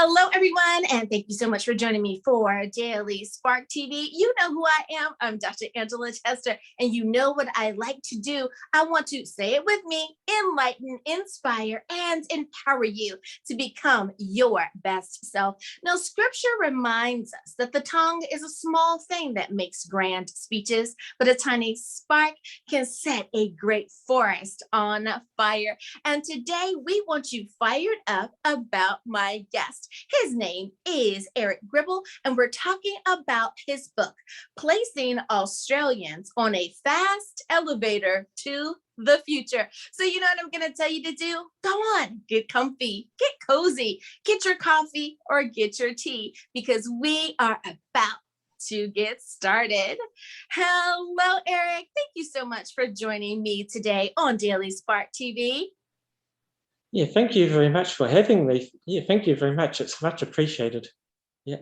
Hello, everyone, and thank you so much for joining me for Daily Spark TV. You know who I am. I'm Dr. Angela Tester, and you know what I like to do. I want to say it with me, enlighten, inspire, and empower you to become your best self. Now, scripture reminds us that the tongue is a small thing that makes grand speeches, but a tiny spark can set a great forest on fire. And today we want you fired up about my guest. His name is Gribble, and we're talking about his book, Placing Australians on a Fast Elevator to the Future. So you know what I'm going to tell you to do? Go on, get comfy, get cozy, get your coffee or get your tea, because we are about to get started. Hello, Eric. Thank you so much for joining me today on Daily Spark TV. Yeah, thank you very much for having me. Yeah, thank you very much. It's much appreciated. Yeah.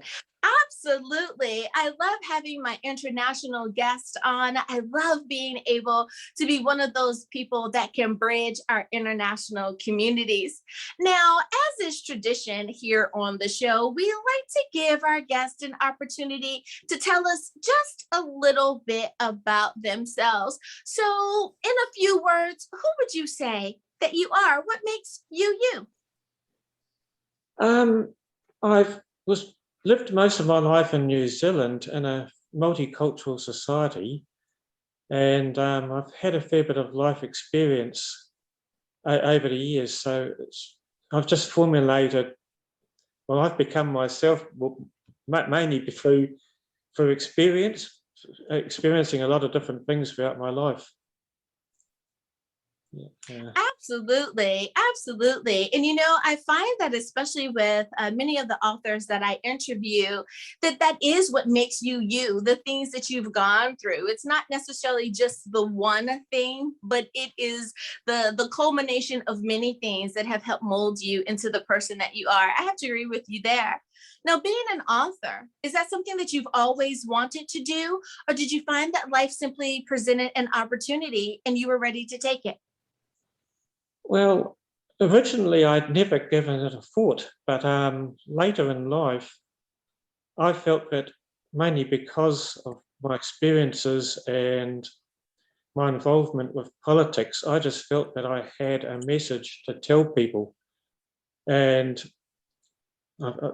Absolutely. I love having my international guest on. I love being able to be one of those people that can bridge our international communities. Now, as is tradition here on the show, we like to give our guests an opportunity to tell us just a little bit about themselves. So, in a few words, who would you say that you are? What makes you you? I've lived most of my life in New Zealand in a multicultural society, and I've had a fair bit of life experience over the years. So I've just formulated, well, I've become myself mainly through experiencing a lot of different things throughout my life. Yeah. Absolutely. Absolutely. And, you know, I find that especially with many of the authors that I interview, that is what makes you, you, the things that you've gone through. It's not necessarily just the one thing, but it is the culmination of many things that have helped mold you into the person that you are. I have to agree with you there. Now, being an author, is that something that you've always wanted to do? Or did you find that life simply presented an opportunity and you were ready to take it? Well, originally I'd never given it a thought, but later in life, I felt that mainly because of my experiences and my involvement with politics, I just felt that I had a message to tell people. And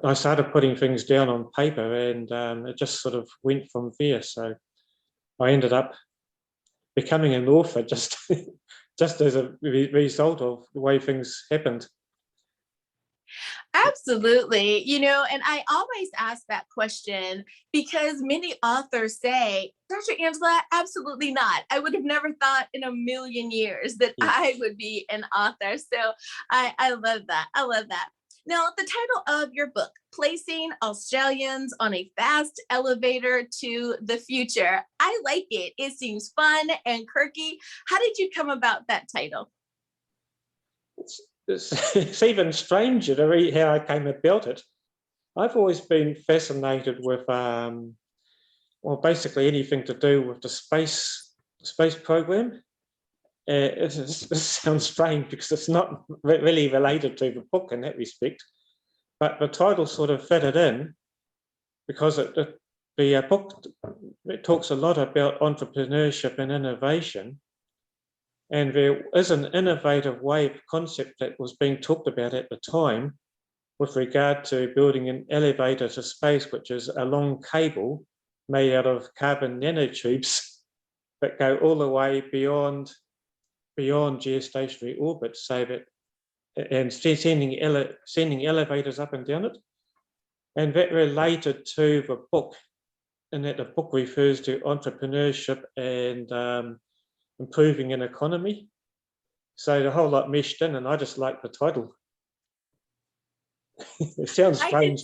I started putting things down on paper, and it just sort of went from there. So I ended up becoming an author just just as a result of the way things happened. Absolutely. You know, and I always ask that question because many authors say, Dr. Angela, absolutely not. I would have never thought in a million years that I would be an author. So I love that. I love that. Now, the title of your book, Placing Australians on a Fast Elevator to the Future. I like it. It seems fun and quirky. How did you come about that title? It's even stranger to read how I came about it. I've always been fascinated with, well, basically anything to do with the space program. This sounds strange because it's not really related to the book in that respect, but the title sort of fitted in because the book, it talks a lot about entrepreneurship and innovation, and there is an innovative wave concept that was being talked about at the time with regard to building an elevator to space, which is a long cable made out of carbon nanotubes that go all the way beyond geostationary orbit, so that, and sending elevators up and down it. And that related to the book, and that the book refers to entrepreneurship and improving an economy. So the whole lot meshed in, and I just like the title. It sounds strange.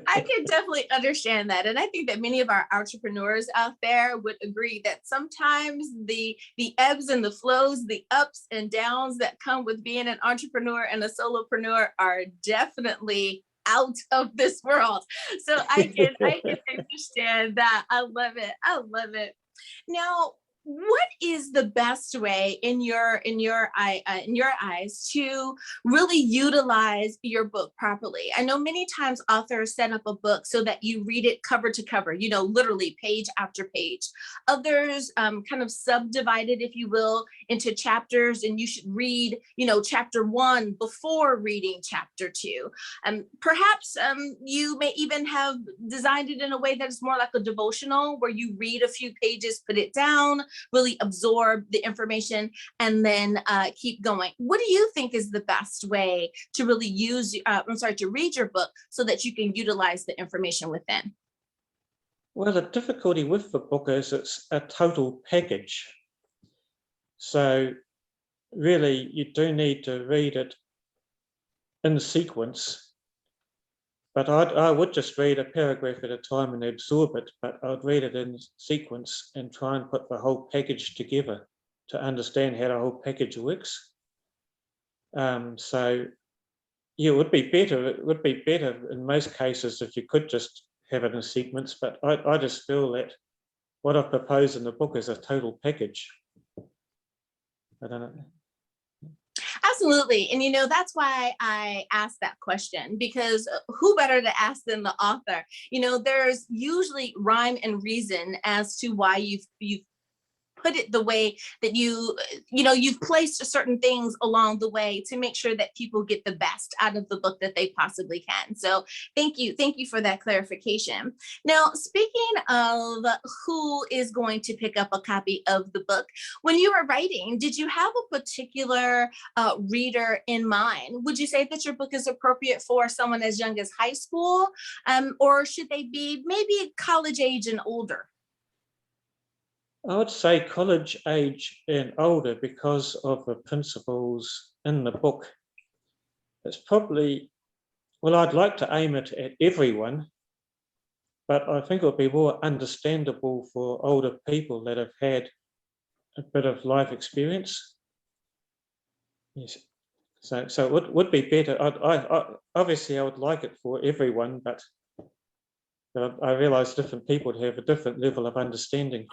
I can definitely understand that. And I think that many of our entrepreneurs out there would agree that sometimes the ebbs and the flows, the ups and downs that come with being an entrepreneur and a solopreneur are definitely out of this world. So I can understand that. I love it. I love it. Now, what is the best way in your eyes to really utilize your book properly? I know many times authors set up a book so that you read it cover to cover, you know, literally page after page. Others kind of subdivide it, if you will, into chapters, and you should read, you know, chapter one before reading chapter two. Perhaps you may even have designed it in a way that is more like a devotional, where you read a few pages, put it down, really absorb the information, and then keep going. What do you think is the best way to really to read your book so that you can utilize the information within? Well, the difficulty with the book is it's a total package. So really, you do need to read it in sequence. But I would just read a paragraph at a time and absorb it, but I'd read it in sequence and try and put the whole package together to understand how the whole package works. So yeah, it would be better in most cases if you could just have it in sequence, but I just feel that what I've proposed in the book is a total package. I don't know. Absolutely. And you know, that's why I asked that question, because who better to ask than the author? You know, there's usually rhyme and reason as to why you've put it the way that you've placed certain things along the way to make sure that people get the best out of the book that they possibly can. So thank you for that clarification. Now, speaking of who is going to pick up a copy of the book, when you were writing, did you have a particular reader in mind? Would you say that your book is appropriate for someone as young as high school, or should they be maybe college age and older? I would say college age and older because of the principles in the book. It's probably, well, I'd like to aim it at everyone, but I think it'll be more understandable for older people that have had a bit of life experience. Yes. So it would be better. Obviously I would like it for everyone, but I realize different people have a different level of understanding.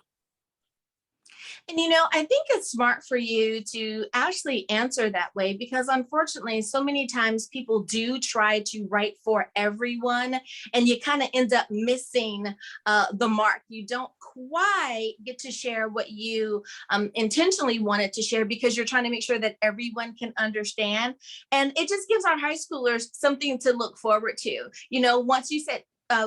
And you know, I think it's smart for you to actually answer that way, because unfortunately, so many times people do try to write for everyone, and you kind of end up missing the mark. You don't quite get to share what you intentionally wanted to share, because you're trying to make sure that everyone can understand. And it just gives our high schoolers something to look forward to. You know, once you said,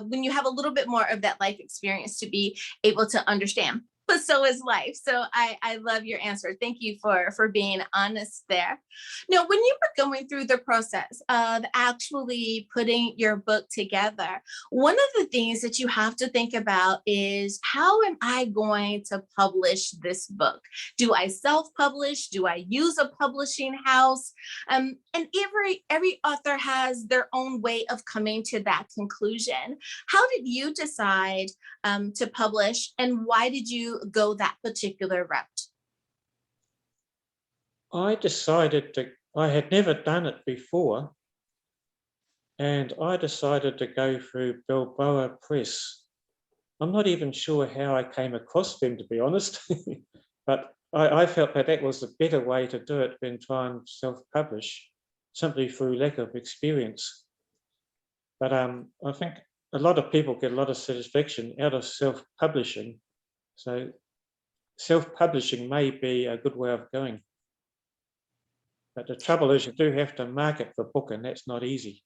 when you have a little bit more of that life experience to be able to understand. But so is life. So I love your answer. Thank you for being honest there. Now, when you were going through the process of actually putting your book together, one of the things that you have to think about is, how am I going to publish this book? Do I self-publish? Do I use a publishing house? And every author has their own way of coming to that conclusion. How did you decide to publish, and why did you go that particular route? I had never done it before, and I decided to go through Balboa Press. I'm not even sure how I came across them, to be honest, but I felt that that was a better way to do it than try and self-publish, simply through lack of experience. But I think a lot of people get a lot of satisfaction out of self-publishing. So self-publishing may be a good way of going. But the trouble is you do have to market the book, and that's not easy.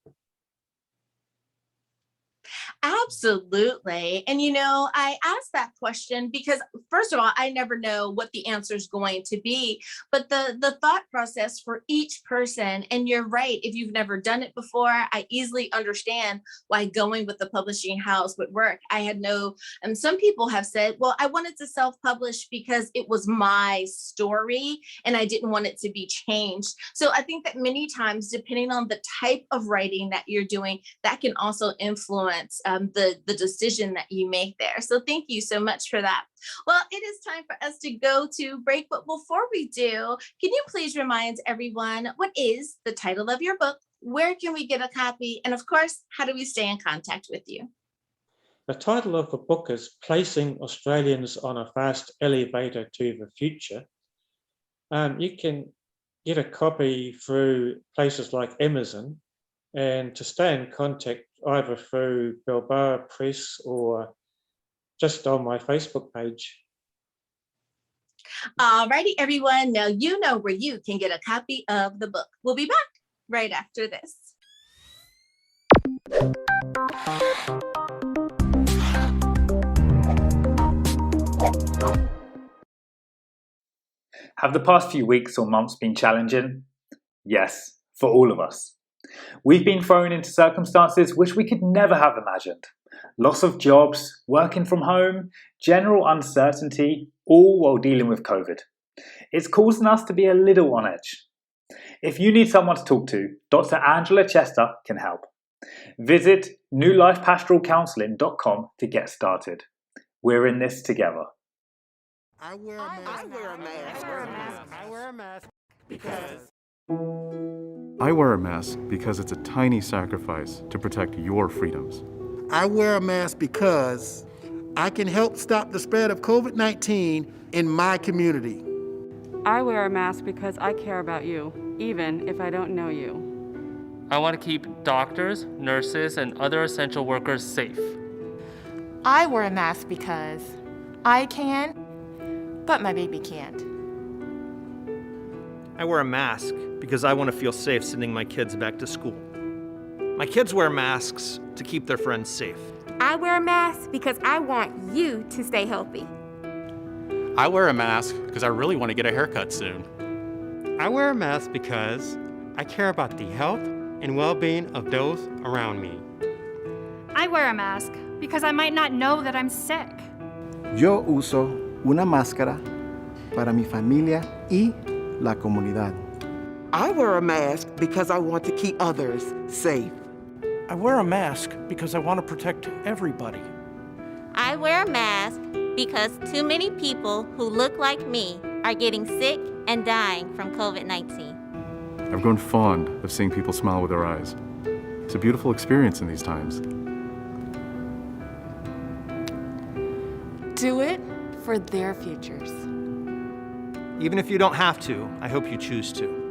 Absolutely. And you know, I asked that question because, first of all, I never know what the answer is going to be, but the thought process for each person, and you're right, if you've never done it before, I easily understand why going with the publishing house would work. I had no, and some people have said, well, I wanted to self-publish because it was my story and I didn't want it to be changed. So I think that many times, depending on the type of writing that you're doing, that can also influence the decision that you make there. So thank you so much for that. Well, it is time for us to go to break, but before we do, can you please remind everyone, what is the title of your book? Where can we get a copy? And of course, how do we stay in contact with you? The title of the book is Placing Australians on a Fast Elevator to the Future. You can get a copy through places like Amazon, and to stay in contact either through Bilbao Press or just on my Facebook page. Alrighty, everyone. Now you know where you can get a copy of the book. We'll be back right after this. Have the past few weeks or months been challenging? Yes, for all of us. We've been thrown into circumstances which we could never have imagined. Loss of jobs, working from home, general uncertainty, all while dealing with COVID. It's causing us to be a little on edge. If you need someone to talk to, Dr. Angela Chester can help. Visit newlifepastoralcounseling.com to get started. We're in this together. I wear a mask because I wear a mask because it's a tiny sacrifice to protect your freedoms. I wear a mask because I can help stop the spread of COVID-19 in my community. I wear a mask because I care about you, even if I don't know you. I want to keep doctors, nurses, and other essential workers safe. I wear a mask because I can, but my baby can't. I wear a mask because I want to feel safe sending my kids back to school. My kids wear masks to keep their friends safe. I wear a mask because I want you to stay healthy. I wear a mask because I really want to get a haircut soon. I wear a mask because I care about the health and well-being of those around me. I wear a mask because I might not know that I'm sick. Yo uso una máscara para mi familia y la comunidad. I wear a mask because I want to keep others safe. I wear a mask because I want to protect everybody. I wear a mask because too many people who look like me are getting sick and dying from COVID-19. I've grown fond of seeing people smile with their eyes. It's a beautiful experience in these times. Do it for their futures. Even if you don't have to, I hope you choose to.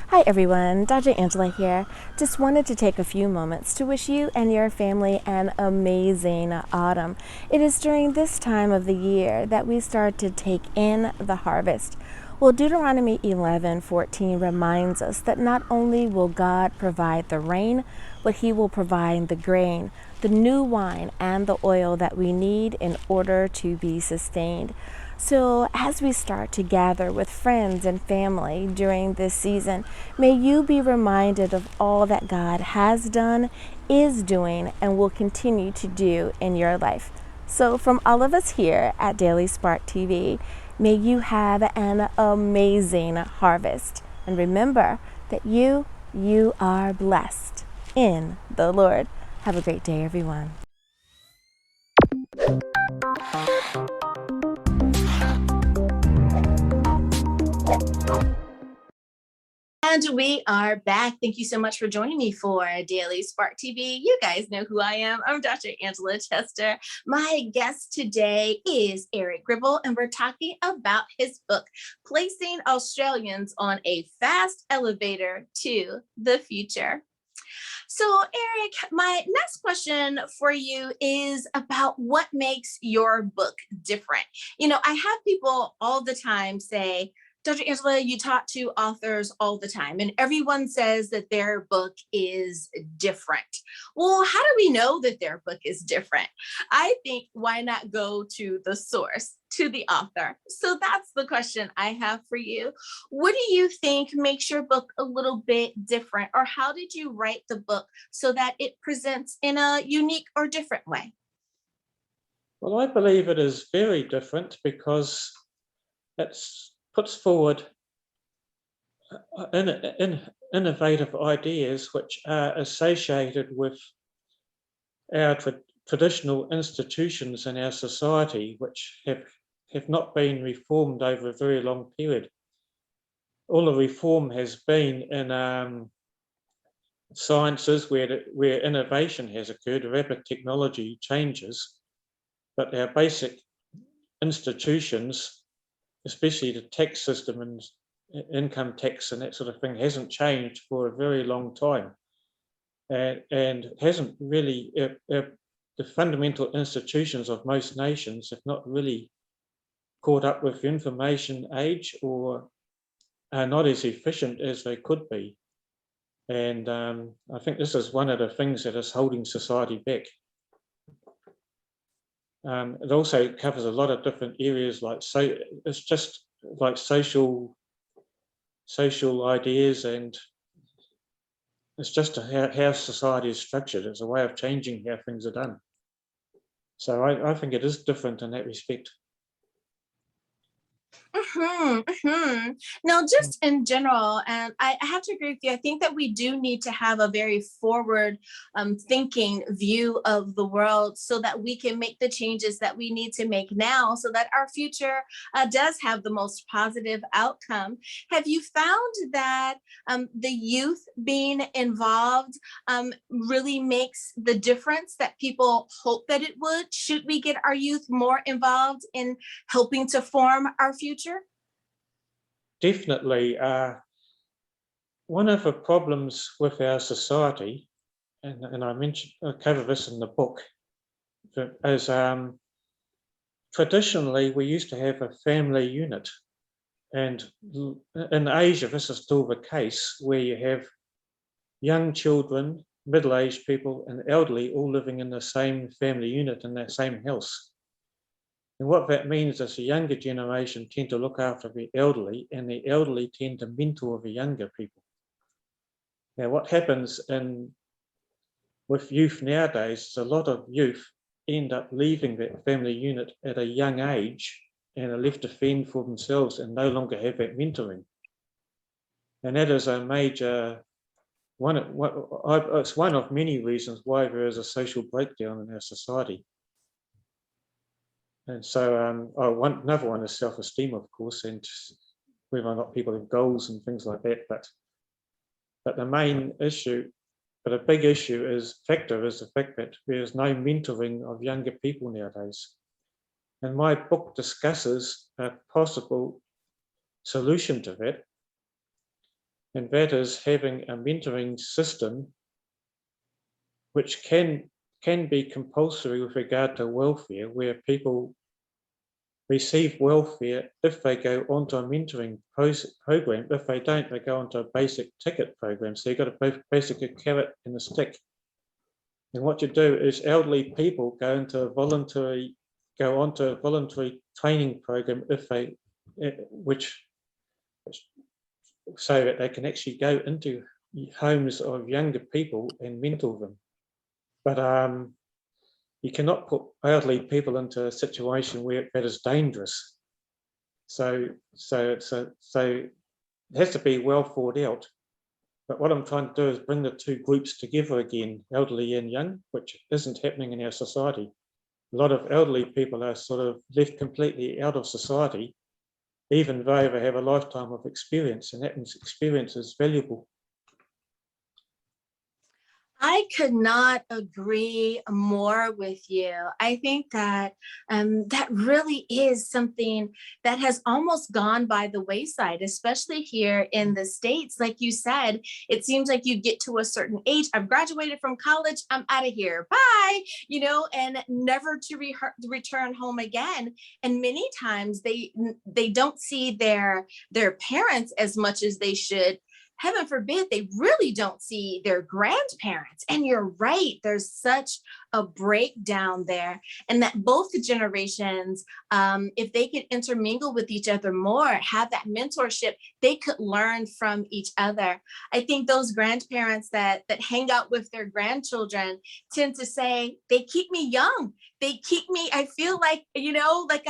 Hi everyone, Dr. Angela here. Just wanted to take a few moments to wish you and your family an amazing autumn. It is during this time of the year that we start to take in the harvest. Well, Deuteronomy 11:14 reminds us that not only will God provide the rain, but He will provide the grain, the new wine, and the oil that we need in order to be sustained. So as we start to gather with friends and family during this season, may you be reminded of all that God has done, is doing, and will continue to do in your life. So from all of us here at Daily Spark TV, may you have an amazing harvest. And remember that you are blessed in the Lord. Have a great day, everyone. And we are back. Thank you so much for joining me for Daily Spark TV. You guys know who I am. I'm Dr. Angela Chester. My guest today is Eric Gribble, and we're talking about his book, Placing Australians on a Fast Elevator to the Future. So, Eric, my next question for you is about what makes your book different. You know, I have people all the time say, Dr. Angela, you talk to authors all the time, and everyone says that their book is different. Well, how do we know that their book is different? I think, why not go to the source, to the author? So that's the question I have for you. What do you think makes your book a little bit different, or how did you write the book so that it presents in a unique or different way? Well, I believe it is very different because it puts forward innovative ideas which are associated with our traditional institutions in our society, which have not been reformed over a very long period. all the reform has been in sciences where innovation has occurred, rapid technology changes, but our basic institutions, especially the tax system and income tax and that sort of thing, hasn't changed for a very long time, and hasn't really. The fundamental institutions of most nations have not really caught up with the information age, or are not as efficient as they could be. And I think this is one of the things that is holding society back. It also covers a lot of different areas, like it's just like social ideas, and it's just how society is structured. It's a way of changing how things are done. So I think it is different in that respect. No, just in general, and I have to agree with you. I think that we do need to have a very forward thinking view of the world so that we can make the changes that we need to make now so that our future does have the most positive outcome. Have you found that the youth being involved really makes the difference that people hope that it would? Should we get our youth more involved in helping to form our future? Definitely. One of the problems with our society, and I cover this in the book, is traditionally we used to have a family unit, and in Asia this is still the case, where you have young children, middle-aged people, and elderly all living in the same family unit in that same house. And what that means is the younger generation tend to look after the elderly, and the elderly tend to mentor the younger people. Now, what happens with youth nowadays is a lot of youth end up leaving that family unit at a young age and are left to fend for themselves and no longer have that mentoring. And that is a major it's one of many reasons why there is a social breakdown in our society. And so another one is self-esteem, of course, and whether or not people have goals and things like that. But the main issue, but a big issue is the fact that there's no mentoring of younger people nowadays. And my book discusses a possible solution to that, and that is having a mentoring system which can be compulsory with regard to welfare, where people receive welfare if they go onto a mentoring program. If they don't, they go onto a basic ticket program. So you've got a basically a carrot and a stick. And what you do is elderly people go onto a voluntary training program so that they can actually go into homes of younger people and mentor them. But you cannot put elderly people into a situation where that is dangerous. So it has to be well thought out. But what I'm trying to do is bring the two groups together again, elderly and young, which isn't happening in our society. A lot of elderly people are sort of left completely out of society, even though they have a lifetime of experience, and that experience is valuable. I could not agree more with you. I think that that really is something that has almost gone by the wayside, especially here in the States. Like you said, it seems like you get to a certain age. I've graduated from college. I'm out of here. Bye. And never to return home again. And many times they don't see their parents as much as they should. Heaven forbid, they really don't see their grandparents. And you're right, there's such a breakdown there. And that both generations, if they could intermingle with each other more, have that mentorship, they could learn from each other. I think those grandparents that hang out with their grandchildren tend to say, they keep me young. They keep me, I feel like, like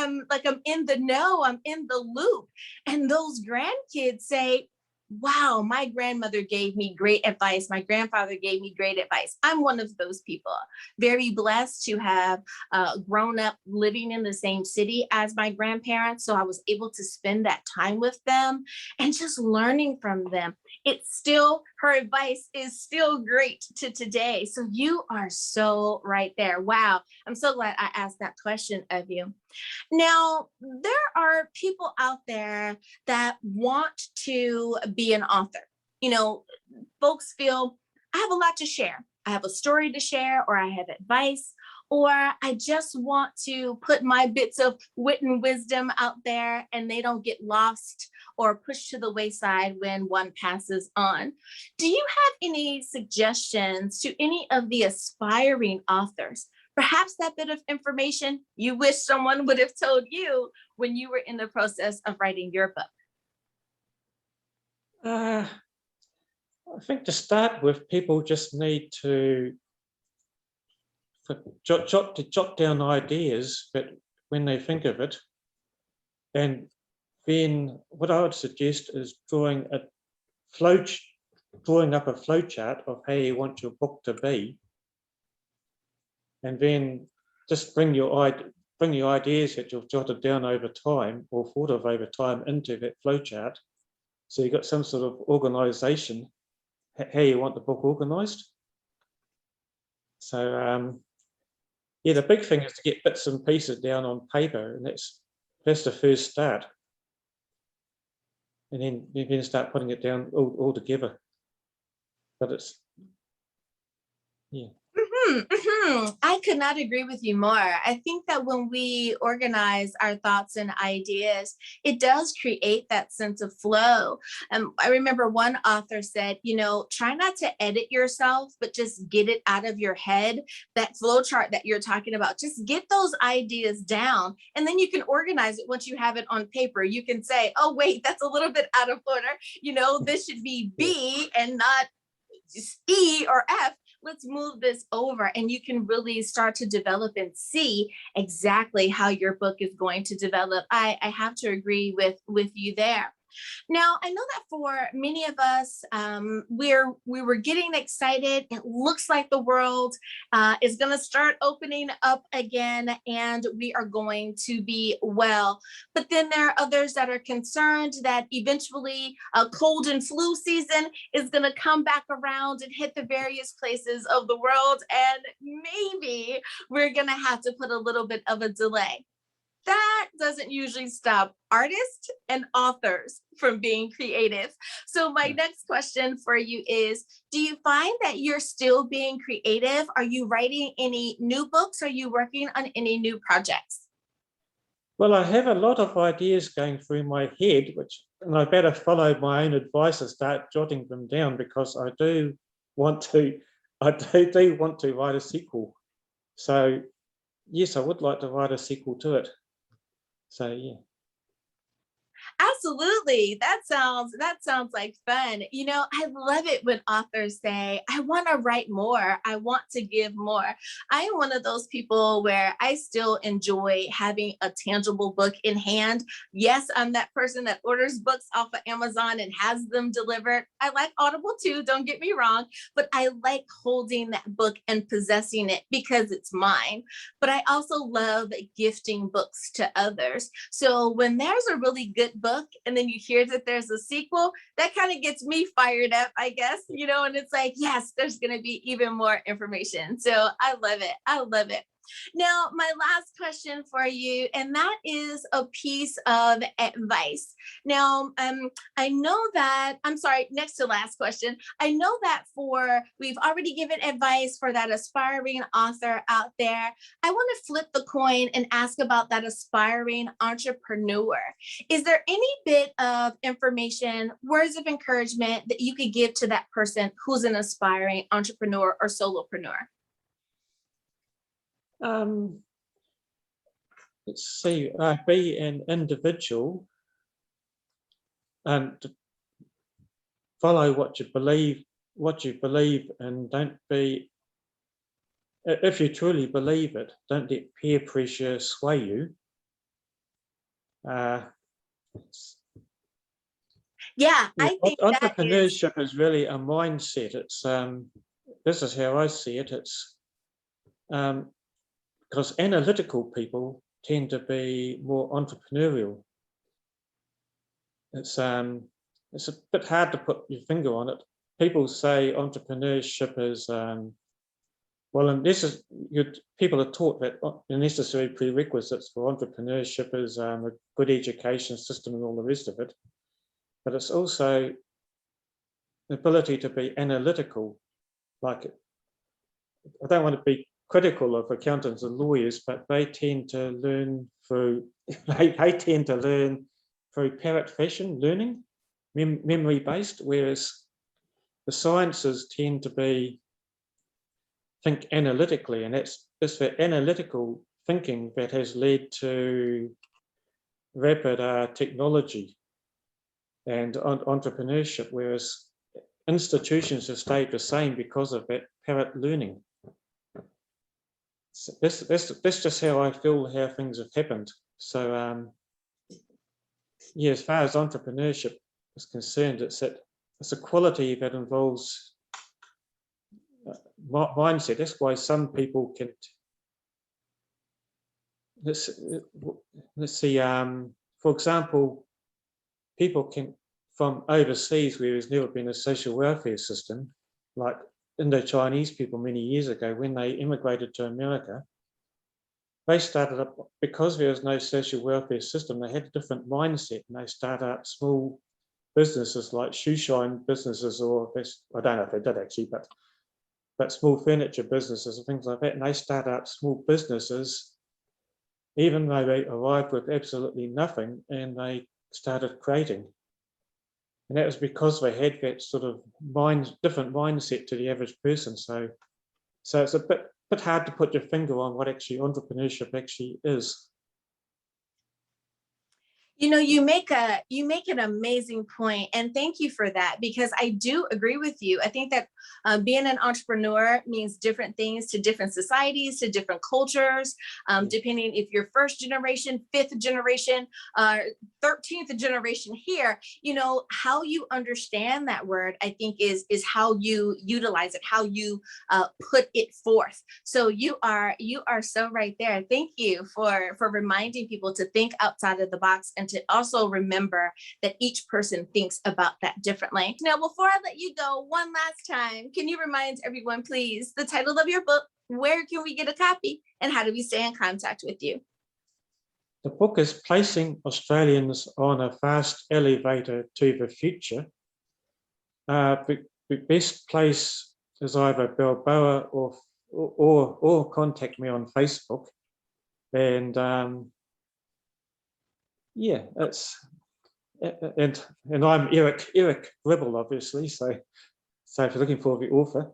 I'm in the know, I'm in the loop. And those grandkids say, wow, my grandmother gave me great advice. My grandfather gave me great advice. I'm one of those people. Very blessed to have grown up living in the same city as my grandparents. So I was able to spend that time with them and just learning from them. It's still, her advice is still great to today. So you are so right there. Wow. I'm so glad I asked that question of you. Now, there are people out there that want to be an author. You know, folks feel, I have a lot to share. I have a story to share, or I have advice, or I just want to put my bits of wit and wisdom out there and they don't get lost or pushed to the wayside when one passes on. Do you have any suggestions to any of the aspiring authors? Perhaps that bit of information you wish someone would have told you when you were in the process of writing your book? I think to start with, people just need to jot down ideas, but when they think of it, and then what I would suggest is drawing up a flow chart of how you want your book to be, and then just bring your ideas that you've jotted down over time or thought of over time into that flow chart. So you've got some sort of organization, how you want the book organized. So yeah, the big thing is to get bits and pieces down on paper, and that's the first start. And then you can start putting it down all together. But it's, yeah. I could not agree with you more. I think that when we organize our thoughts and ideas, it does create that sense of flow. I remember one author said, you know, try not to edit yourself, but just get it out of your head. That flow chart that you're talking about, just get those ideas down, and then you can organize it once you have it on paper. You can say, oh, wait, that's a little bit out of order. You know, this should be B and not E or F. Let's move this over, and you can really start to develop and see exactly how your book is going to develop. I have to agree with you there. Now, I know that for many of us, we were getting excited. It looks like the world is going to start opening up again, and we are going to be well. But then there are others that are concerned that eventually a cold and flu season is going to come back around and hit the various places of the world, and maybe we're going to have to put a little bit of a delay. That doesn't usually stop artists and authors from being creative. So my next question for you is, do you find that you're still being creative? Are you writing any new books? Are you working on any new projects? Well, I have a lot of ideas going through my head, and I better follow my own advice and start jotting them down, because I do want to write a sequel. So yes, I would like to write a sequel to it. So yeah. Absolutely. That sounds like fun. You know, I love it when authors say, I want to write more. I want to give more. I am one of those people where I still enjoy having a tangible book in hand. Yes, I'm that person that orders books off of Amazon and has them delivered. I like Audible too, don't get me wrong, but I like holding that book and possessing it because it's mine. But I also love gifting books to others. So when there's a really good book and then you hear that there's a sequel, that kind of gets me fired up, I guess, you know, and it's like, yes, there's going to be even more information. So I love it. I love it. Now, my last question for you, and that is a piece of advice. Now, I know that, I'm sorry, next to last question. I know that we've already given advice for that aspiring author out there. I want to flip the coin and ask about that aspiring entrepreneur. Is there any bit of information, words of encouragement that you could give to that person who's an aspiring entrepreneur or solopreneur? Let's see, be an individual and follow what you believe, and don't be, if you truly believe it, don't let peer pressure sway you. Yeah, I think that is. Entrepreneurship is really a mindset. It's this is how I see it. It's because analytical people tend to be more entrepreneurial. It's a bit hard to put your finger on it. People say entrepreneurship is well, and this is people are taught that the necessary prerequisites for entrepreneurship is a good education system and all the rest of it. But it's also the ability to be analytical. Like, I don't want to be critical of accountants and lawyers, but they tend to learn through they tend to learn through parrot fashion learning, memory based, whereas the sciences tend to think analytically, and it's the analytical thinking that has led to rapid technology and entrepreneurship, whereas institutions have stayed the same because of that parrot learning. So that's just how I feel how things have happened. So yeah, as far as entrepreneurship is concerned, it's a quality that involves mindset. That's why some people can. Let's see. For example, people can from overseas where there's never been a social welfare system, like Indo-Chinese people many years ago when they immigrated to America. They started up because there was no social welfare system. They had a different mindset, and they started up small businesses like shoe shine businesses, or I don't know if they did actually, but small furniture businesses and things like that. And they started up small businesses, even though they arrived with absolutely nothing, and they started creating. And that was because they had that sort of different mindset to the average person. So it's a bit hard to put your finger on what actually entrepreneurship actually is. You know, you make an amazing point, and thank you for that, because I do agree with you. I think that being an entrepreneur means different things to different societies, to different cultures, depending if you're first generation, fifth generation, 13th generation here. You know, how you understand that word, I think, is how you utilize it, how you put it forth. So you are so right there. Thank you for reminding people to think outside of the box, and to also remember that each person thinks about that differently. Now, before I let you go, one last time, can you remind everyone, please, the title of your book, where can we get a copy, and how do we stay in contact with you? The book is Placing Australians on a Fast Elevator to the Future. The best place is either Balboa or contact me on Facebook. And yeah, and I'm Eric Gribble, obviously. So if you're looking for the author.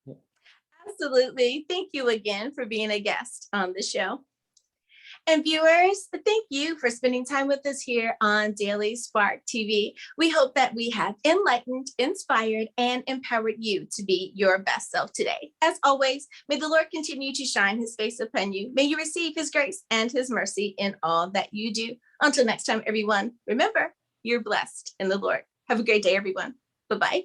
Yeah. Absolutely. Thank you again for being a guest on the show. And viewers, thank you for spending time with us here on Daily Spark TV. We hope that we have enlightened, inspired, and empowered you to be your best self today. As always, may the Lord continue to shine his face upon you. May you receive his grace and his mercy in all that you do. Until next time, everyone, remember, you're blessed in the Lord. Have a great day, everyone. Bye-bye.